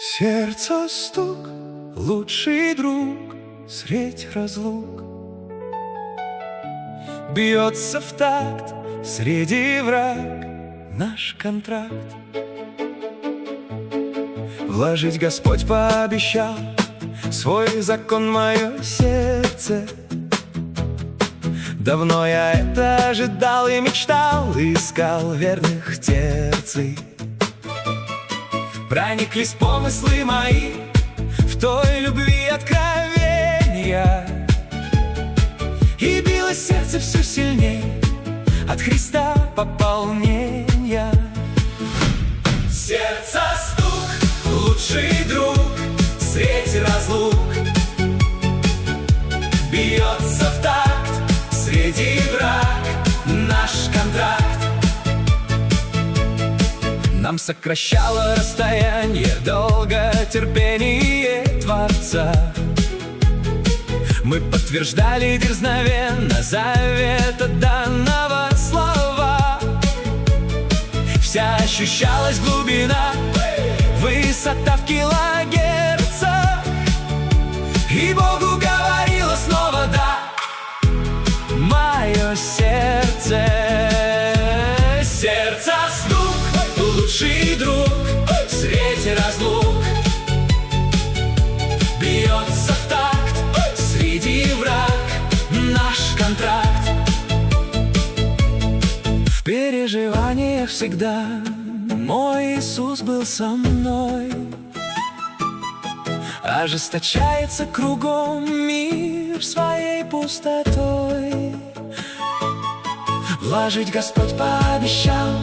Сердце стук, лучший друг средь разлук, бьется в такт среди враг наш контракт. Вложить Господь пообещал свой закон в мое сердце. Давно я это ожидал и мечтал, искал верных терций. Прониклись помыслы мои в той любви откровения, и билось сердце все сильней от Христа пополнения. Сердце стук, лучший друг средь разлук, бьется в такт среди враг наш контракт. Нам сокращало расстояние долготерпение Творца. Мы подтверждали дерзновенно завета данного слова. Вся ощущалась глубина, высота в килогерцах, и Богу говорило снова да. Мое сердце, сердце стук, лучший друг средь разлук, бьется в такт среди враг наш контракт. В переживаниях всегда мой Иисус был со мной. Ожесточается кругом мир своей пустотой. Вложить Господь пообещал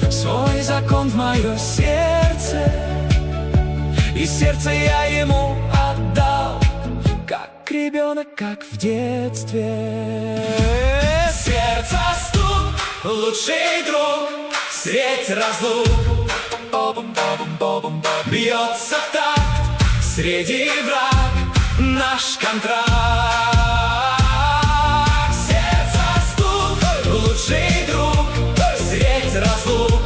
свой закон в мое сердце, и сердце я ему отдал, как ребенок, как в детстве. Сердце стук, лучший друг средь разлук, бьется в такт среди враг наш контракт. Сердце стук, лучший друг средь разлук,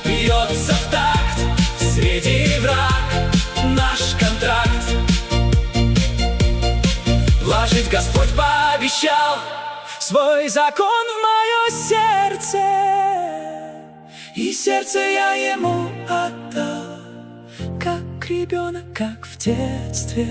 бьется в такт среди враг наш контракт. Вложить Господь пообещал свой закон в мое сердце, и сердце я ему отдал, как ребенок, как в детстве.